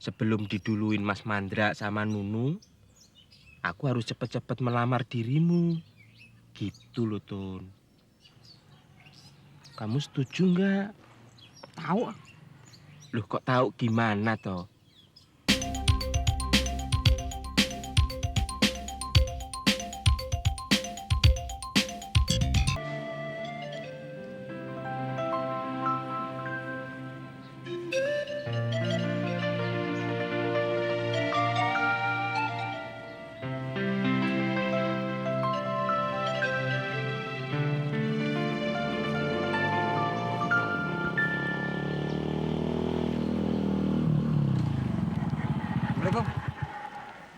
Sebelum diduluin Mas Mandra sama Nunu, aku harus cepet-cepet melamar dirimu. Gitu loh, Tun. Kamu setuju nggak? Tahu. Loh, kok tahu gimana toh? Assalamualaikum.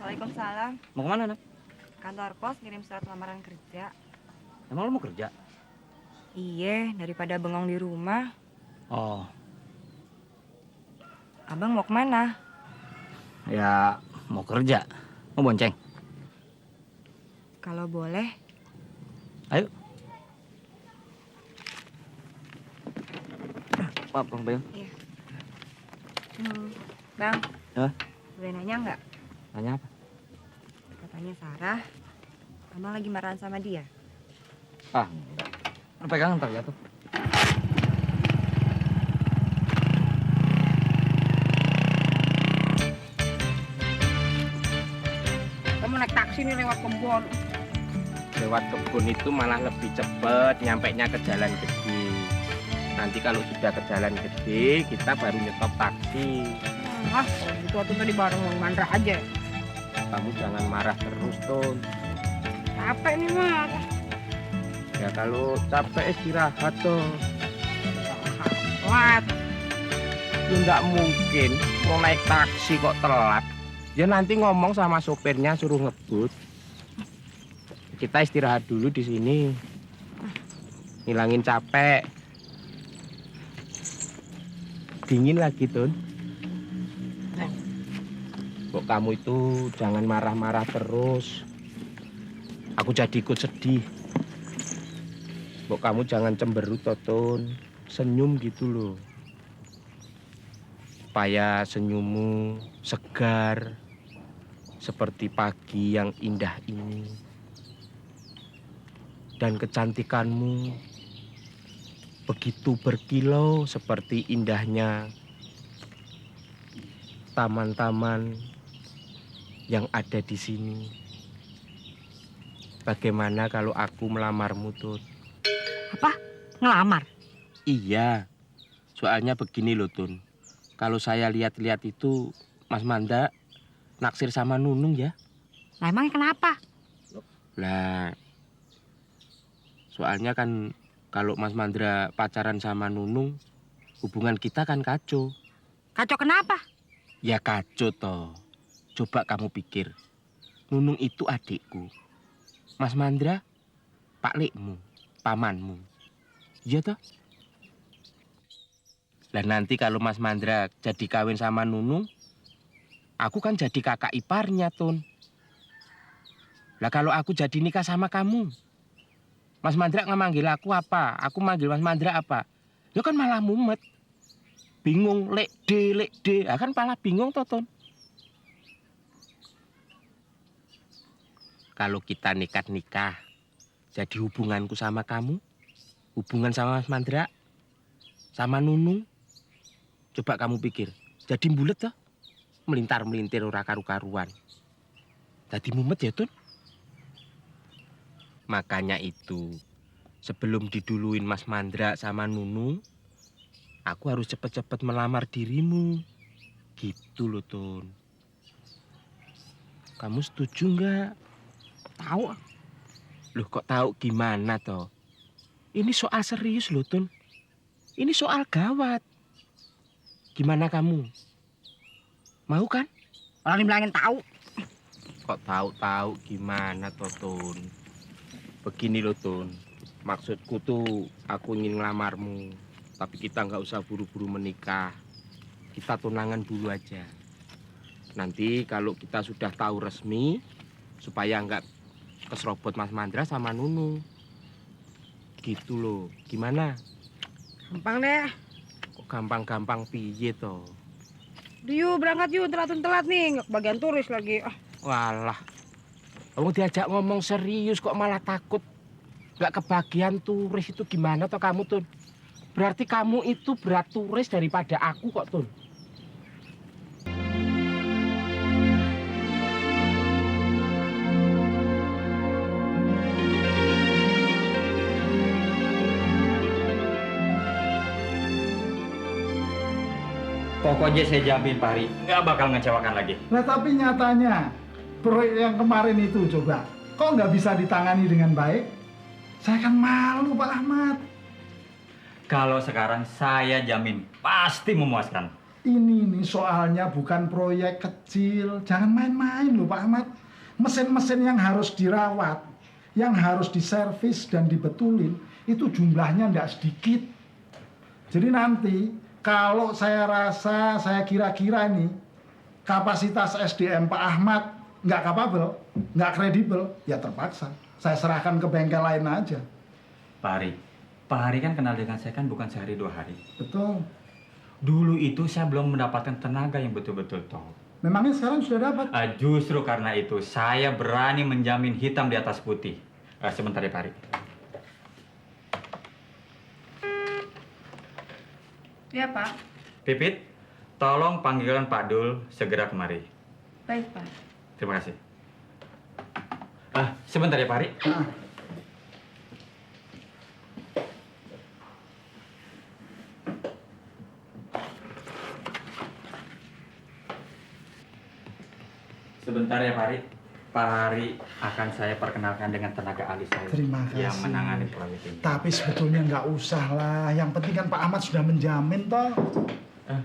Waalaikumsalam. Mau kemana, Nak? Kantor pos ngirim surat lamaran kerja. Emang lo mau kerja? Iya, daripada bengong di rumah. Oh, Abang mau kemana? ya mau kerja. Mau bonceng? Kalau boleh. Ayo. Maaf, Bang Bel. Iya. Bang. Hah? Boleh nanya nggak? Tanya apa? Katanya Sarah, Abang lagi marahan sama dia. Ah, enggak. Lo pegangan ntar jatuh. Kamu naik taksi nih lewat kebun. Lewat kebun itu malah lebih cepet nyampainya ke jalan gede. Nanti kalau sudah ke jalan gede, kita baru nyetop taksi. Kalau gitu waktu tadi bareng Bang Mandra aja. Kamu jangan marah terus, Tun. Capek nih, Mas. Ya kalau capek istirahat tuh. Telat. Ya nggak mungkin mau naik taksi kok telat. Ya nanti ngomong sama sopirnya suruh ngebut. Kita istirahat dulu di sini. Ngilangin capek. Dingin lagi, Tun. Kok kamu itu jangan marah-marah terus. Aku jadi ikut sedih. Kok kamu jangan cemberut, Tun. Senyum gitu loh. Supaya senyummu segar seperti pagi yang indah ini. Dan kecantikanmu begitu berkilau seperti indahnya taman-taman yang ada di sini. Bagaimana kalau aku melamarmu, Tut? Apa? Ngelamar? Iya, soalnya begini loh, Tun. Kalau saya lihat-lihat itu, Mas Manda naksir sama Nunung ya. Lah emangnya kenapa? Lah, soalnya kan kalau Mas Mandra pacaran sama Nunung, hubungan kita kan kacau. Kacau kenapa? Ya kacau toh. Coba kamu pikir, Nunung itu adikku. Mas Mandra, Pak Lekmu, pamanmu. Iya toh? Dan nanti kalau Mas Mandra jadi kawin sama Nunung, aku kan jadi kakak iparnya, Tun. Lah kalau aku jadi nikah sama kamu, Mas Mandra nggak manggil aku apa? Aku manggil Mas Mandra apa? Ya kan malah mumet. Bingung, lek de. Kan malah bingung, toh, Tun. Kalau kita nikah, jadi hubunganku sama kamu, hubungan sama Mas Mandra, sama Nunung, coba kamu pikir, jadi bulet toh, melintar-melintir ora karu-karuan. Jadi mumet ya, Tun. Makanya itu, sebelum diduluin Mas Mandra sama Nunung, aku harus cepet-cepet melamar dirimu. Gitu loh, Tun. Kamu setuju nggak? Tahu. Loh, kok tahu gimana toh? Ini soal serius loh, Tun. Ini soal gawat. Gimana kamu? Mau kan? Orang dibilangin tahu. Kok tahu-tahu gimana toh, Tun? Begini loh, Tun. Maksudku tuh aku ingin ngelamarmu. Tapi kita nggak usah buru-buru menikah. Kita tunangan dulu aja. Nanti kalau kita sudah tahu resmi, supaya nggak keserobot Mas Mandra sama Nunu. Gitu loh. Gimana? Gampang deh. Kok gampang-gampang piye toh? Yuk berangkat yuk, telat nih. Nggak kebagian turis lagi. Ah, Walah, kamu diajak ngomong serius kok malah takut. Gak kebagian turis itu gimana toh kamu, Tun? Berarti kamu itu berat turis daripada aku kok, Tun. Pokoknya saya jamin Pak Hari, nggak bakal ngecewakan lagi. Nah tapi nyatanya, proyek yang kemarin itu coba, kok nggak bisa ditangani dengan baik? Saya kan malu Pak Ahmad. Kalau sekarang saya jamin pasti memuaskan. Ini nih soalnya bukan proyek kecil, jangan main-main loh Pak Ahmad. Mesin-mesin yang harus dirawat, yang harus diservis dan dibetulin, itu jumlahnya nggak sedikit. Jadi nanti kalau saya kira-kira nih kapasitas SDM Pak Ahmad nggak kapabel, nggak kredibel, ya terpaksa saya serahkan ke bengkel lain aja. Pak Hari kan kenal dengan saya kan bukan sehari 2 hari. Betul. Dulu itu saya belum mendapatkan tenaga yang betul-betul top. Memangnya sekarang sudah dapat? Justru karena itu saya berani menjamin hitam di atas putih. Sebentar ya Pak Hari. ya Pak. Pipit, tolong panggilan Pak Dul segera kemari. Baik Pak. Terima kasih. Sebentar ya Pak Hari. Nah, Sebentar ya Pak Hari. Pak Hari akan saya perkenalkan dengan tenaga ahli saya Terima yang kasih. menangani proyek ini. tapi sebetulnya nggak usah lah. Yang penting kan Pak Ahmad sudah menjamin toh.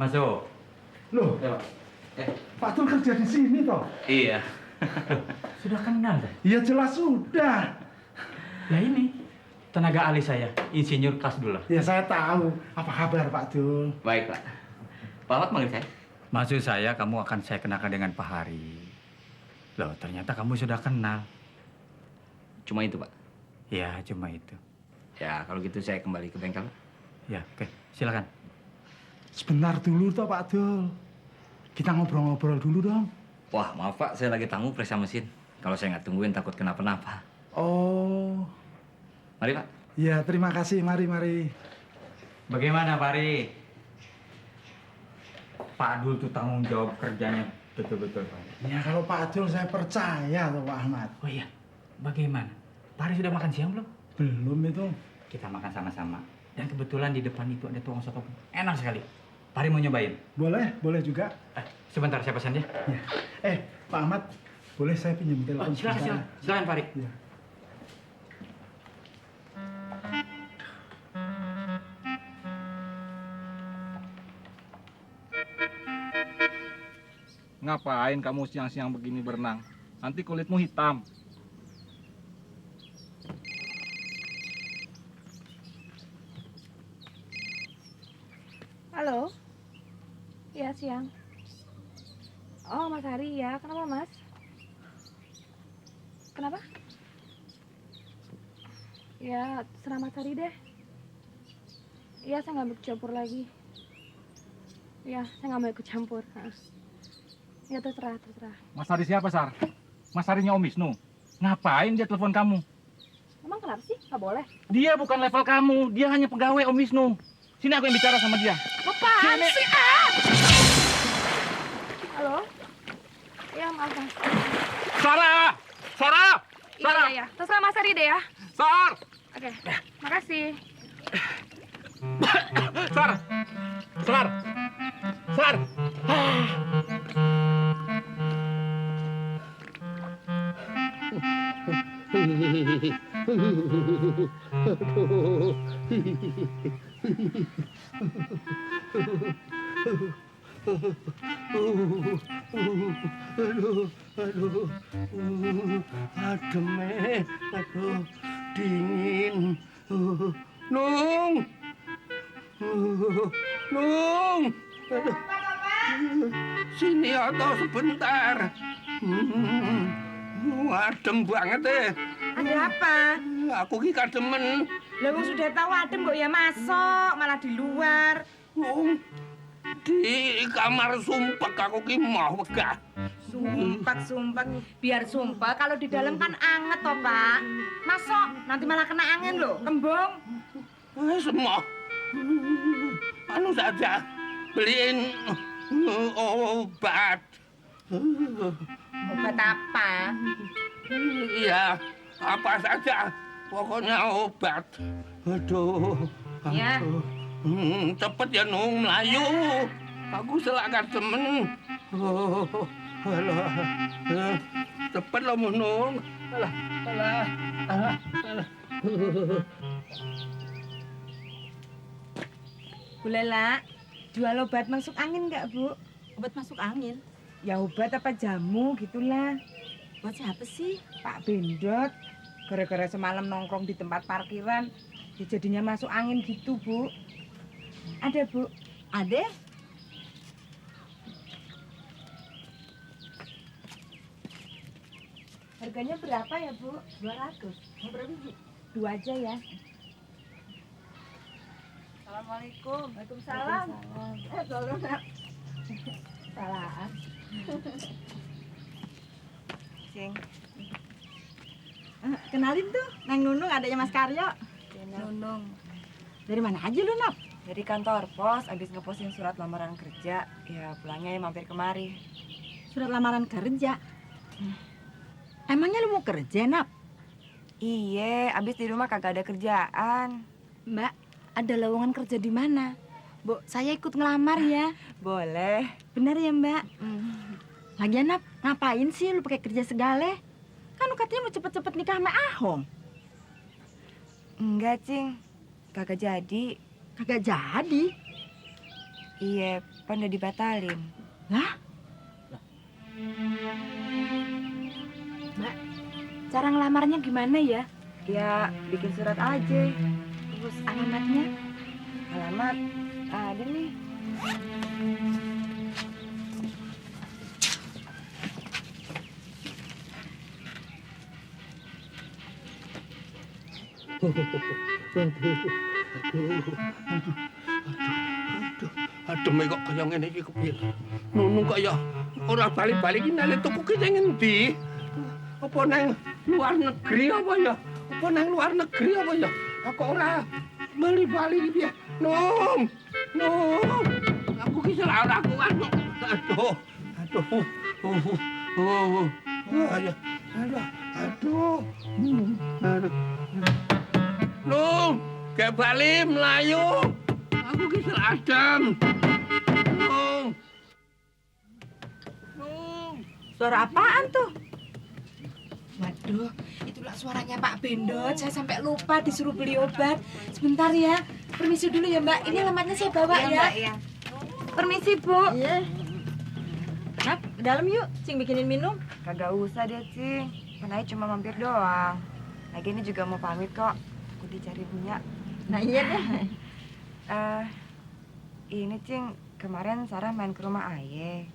Masuk. Loh, Pak Tul kerja di sini toh? Iya. Sudah kenal dah. Ya jelas sudah. Ya ini tenaga ahli saya, Insinyur Kasdullah. Ya saya tahu. Apa kabar Pak Tul? Baik Pak. Pak Ahmad manggil saya. Maksud saya kamu akan saya kenakan dengan Pak Hari. Loh ternyata kamu sudah kenal. Cuma itu, Pak. Ya cuma itu. Ya, kalau gitu saya kembali ke bengkel. Ya oke silakan. Sebentar dulu toh Pak Dul. Kita ngobrol-ngobrol dulu dong. Wah, maaf Pak, saya lagi tangguh periksa mesin. Kalau saya nggak tungguin takut kenapa-napa. Oh, Mari, Pak. ya terima kasih. Mari. Bagaimana Pak Hari? Pak Dul tuh tanggung jawab kerjanya betul-betul Pak. Ya kalau Pak Dul saya percaya toh Pak Ahmad. Oh iya, bagaimana? Pak Hari sudah makan siang belum? Belum itu. Kita makan sama-sama. Dan kebetulan di depan itu ada tukang soto. Enak sekali. Pak Hari mau nyobain? Boleh juga. Sebentar saya pesan ya. Ya. Pak Ahmad, boleh saya pinjam telepon sebentar? Silakan Pak Hari. Ya. Ngapain kamu siang-siang begini berenang? Nanti kulitmu hitam. Halo. Ya siang. Oh Mas Hari ya. Kenapa Mas? Kenapa? Ya serah Mas Hari deh. Ya saya nggak mau ikut campur lagi. Ya saya nggak mau ikut campur. Ya terserah. Mas Hari siapa, Sar? Mas Harinya Om Wisnu. Ngapain dia telepon kamu? Emang kenapa sih? Nggak boleh. Dia bukan level kamu, dia hanya pegawai Om Wisnu. Sini aku yang bicara sama dia. Apaan Sini. sih? Halo? Ya maaf Mas. Sarah! Iya. Terserah Mas Hari deh ya. Sar! Oke. Makasih. Sar! Aduh, dingin. Nung. Aduh. Sini atau sebentar. Adem banget deh. Ada apa? Aku ki Lah wong sudah tahu adem kok ya masuk, malah di luar. di kamar sumpek aku ki mau wegah. Sumpek. Biar sumpek, kalau di dalam kan anget toh, Pak. Masuk, nanti malah kena angin loh, kembung. Semua. Anu saja beliin obat. Obat apa? Iya, apa saja. Pokoknya obat. Aduh. Ya. Cepet ya Nung, melayu. Aku selakan temen. Alah. Cepet lah Nung. Alah. Bu Lela, jual obat masuk angin nggak, Bu? Obat masuk angin? Ya obat apa jamu gitulah. Buat siapa sih? Pak Bendot, gara-gara semalam nongkrong di tempat parkiran, ya jadinya masuk angin gitu, Bu. Ada, Bu. Ada? Harganya berapa ya, Bu? 200. Mau berapa, Bu? 2 aja ya. Assalamualaikum. Waalaikumsalam. Tolong, Nak. Salah. Cing. Kenalin tuh, Neng Nunung adanya Mas Karyo. Nunung. Dari mana aja lu, Nap? Dari kantor pos, abis ngeposting surat lamaran kerja, ya pulangnya mampir kemari. Surat lamaran kerja. Emangnya lu mau kerja, Nap? Iye, abis di rumah kagak ada kerjaan. Mbak, ada lowongan kerja di mana? Bu, saya ikut ngelamar ya. Boleh. Benar ya, Mbak? Lagian, Nap, ngapain sih lu pakai kerja segala? Kan lu katanya mau cepet-cepet nikah sama Ahong. Enggak, Cing. Kagak jadi. Kagak jadi. Iya, pan udah dibatalin. Lah? Mbak, cara ngelamarnya gimana ya? Ya, bikin surat aja. Terus alamatnya? Alamat ada nih. Aduh, kok kaya ngene iki kepiye? Nunung kaya ora balik-balik iki nang tuku ki ning endi? Apa nang luar negeri apa ya? Apa nang luar negeri apa ya? Kok ora balik-balik piye? Nung. Aku ki salah aku anu. Aduh. Aduh. Nung, gak balik melayu. Aku ki seladam. Nung. Suara apaan tuh? Waduh, itulah suaranya Pak Bendot. Saya sampai lupa disuruh beli obat. Sebentar ya. Permisi dulu ya, Mbak. Ini alamatnya saya bawa ya. Mbak, ya. Permisi, Bu. Iya. Nap, ke dalam yuk, Cing bikinin minum. Kagak usah deh, Cing. Panai cuma mampir doang. Lagi ini juga mau pamit kok. Aku dicari punya. Nah iya deh. Ini, Cing, kemarin Sarah main ke rumah Aye.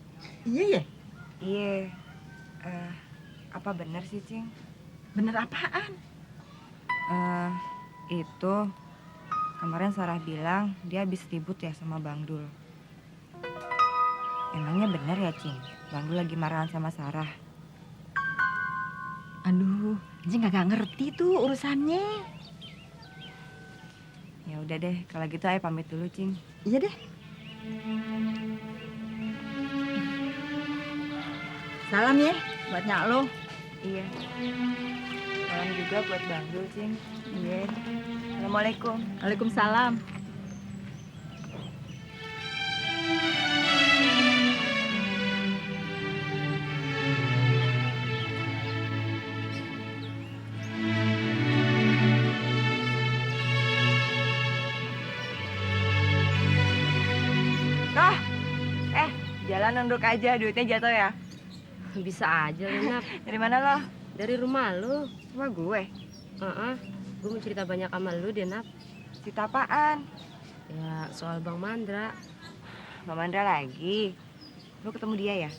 Iya ya? Iya. Apa bener sih, Cing? Bener apaan? Itu kemarin Sarah bilang dia habis ribut ya sama Bang Dul. Emangnya bener ya, Cing? Bang Dul lagi marahan sama Sarah. Aduh, Cing kagak ngerti tuh urusannya. Ya udah deh, kalau gitu Aye pamit dulu, Cing. Iya deh. Salam ya buat nyak lo. Iya. Salam juga buat Bang Dul, Cing. Iya. Assalamualaikum. Waalaikumsalam. Jalan nunduk aja, duitnya jatuh ya. Bisa aja lu, Nap. Dari mana lo? Dari rumah lu. Rumah gue. Gue mau cerita banyak sama lu deh, Nap. Cerita apaan? Ya, soal Bang Mandra. Bang Mandra lagi. Lo ketemu dia ya?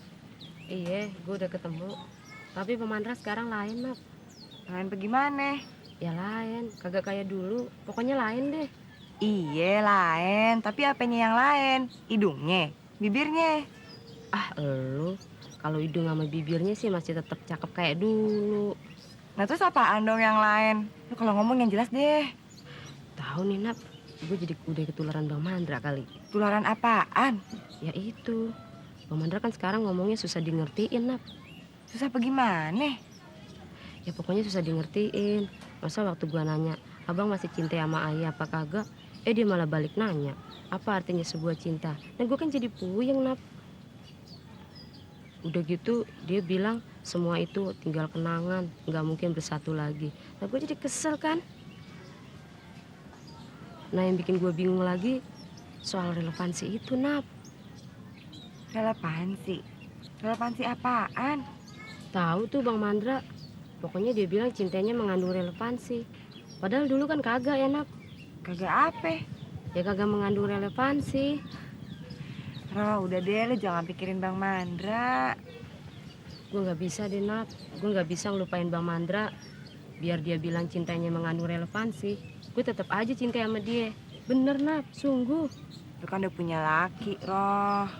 Iya, gue udah ketemu. Tapi Bang Mandra sekarang lain, Nap. Lain bagaimana? Ya lain, kagak kayak dulu. Pokoknya lain deh. Iya, lain. Tapi apanya yang lain? Hidungnya? bibirnya. Ah, elu. Kalau hidung sama bibirnya sih masih tetap cakep kayak dulu. Nah terus apaan dong yang lain? Lu kalau ngomong yang jelas deh. Tahu nih, Nap. Gue jadi udah ketularan Bang Mandra kali. Tularan apaan? Ya itu. Bang Mandra kan sekarang ngomongnya susah di ngertiin, Nap. Susah apa gimana? Ya pokoknya susah di ngertiin. Masa waktu gua nanya, abang masih cinta sama ayah apa kagak? Dia malah balik nanya, apa artinya sebuah cinta? Dan gue kan jadi puyeng, Nap. Udah gitu dia bilang semua itu tinggal kenangan, nggak mungkin bersatu lagi. Nah gue jadi kesel kan. Nah yang bikin gue bingung lagi soal relevansi itu, Nap. Relevansi? Relevansi apaan? Tahu tuh Bang Mandra. Pokoknya dia bilang cintanya mengandung relevansi. Padahal dulu kan kagak ya, Nap. Kagak apa? Ya kagak mengandung relevansi. Roh, udah deh, lu jangan pikirin Bang Mandra. Gue nggak bisa deh, Nap. Gue nggak bisa ngelupain Bang Mandra. Biar dia bilang cintanya mengandung relevansi, gue tetap aja cinta sama dia. Bener, Nap, sungguh. Lu kan udah punya laki, Roh.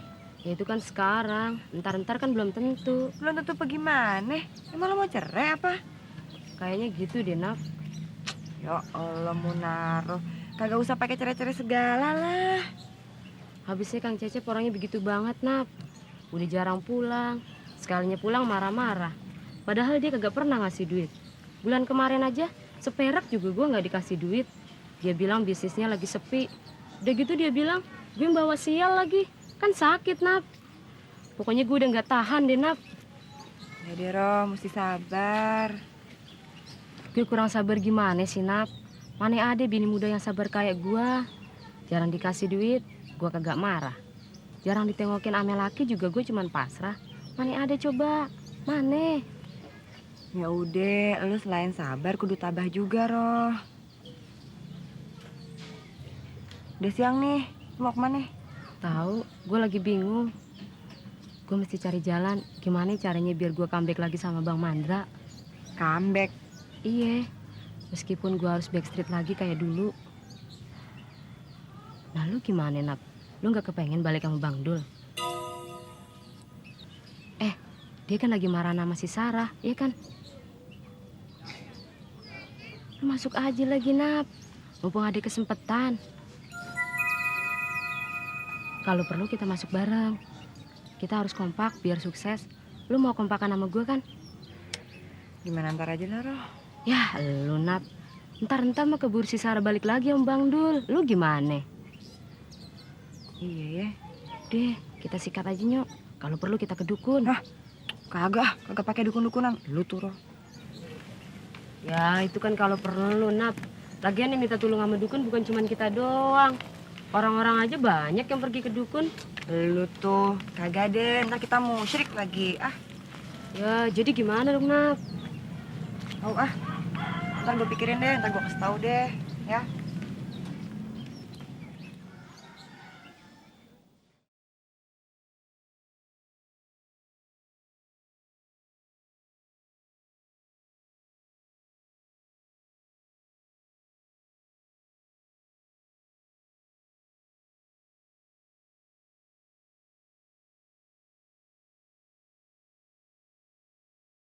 Ya itu kan sekarang. Ntar kan belum tentu. Belum tentu apa gimana? Emang lo mau cerai apa? Kayaknya gitu deh, Nap. Ya Allah, Munaro. Kagak usah pakai cerai-cerai segala lah. Habisnya Kang Cecep orangnya begitu banget, Nap. Udah jarang pulang. Sekalinya pulang marah-marah. Padahal dia kagak pernah ngasih duit. Bulan kemarin aja, seperak juga gue nggak dikasih duit. Dia bilang bisnisnya lagi sepi. Udah gitu dia bilang, gue bawa sial lagi. Kan sakit, Nap. Pokoknya gue udah nggak tahan deh, Nap. Ya deh, Roh, mesti sabar. Gue kurang sabar gimana sih, Nap? Mana ada bini muda yang sabar kayak gue. Jarang dikasih duit, gue kagak marah. Jarang ditengokin ame laki juga gue cuman pasrah. Mana ada coba? Mana? Ya udah, lu selain sabar kudu tabah juga, Roh. Udah siang nih, lu mau kemana? Tahu, gue lagi bingung. Gue mesti cari jalan. Gimana caranya biar gue comeback lagi sama Bang Mandra? Comeback? Iya. Meskipun gue harus backstreet lagi kayak dulu. Nah lu gimana, Nap? Lu gak kepengen balik sama Bang Dul? Dia kan lagi marah sama si Sarah, iya kan? Lu masuk aja lagi, Nap. Mumpung ada kesempatan. Kalau perlu kita masuk bareng. Kita harus kompak biar sukses. Lu mau kompakan sama gue kan? Gimana ntar aja lah, Roh. Ya, lu, Nap. Ntar mah keburu si Sarah balik lagi sama Bang Dul. Lu gimana? Iya ya. Deh, kita sikat aja, Nyok. Kalau perlu kita ke dukun. Kagak pakai dukun-dukunan. Lu tuh, Roh. Ya, itu kan kalau perlu, Nap. Lagian yang minta tolong sama dukun bukan cuma kita doang. Orang-orang aja banyak yang pergi ke dukun. Lu tuh, kagak deh. Ntar kita musyrik lagi. Ya, jadi gimana dong, Nap? Ntar gue pikirin deh, ntar gue kasih tahu deh. Ya.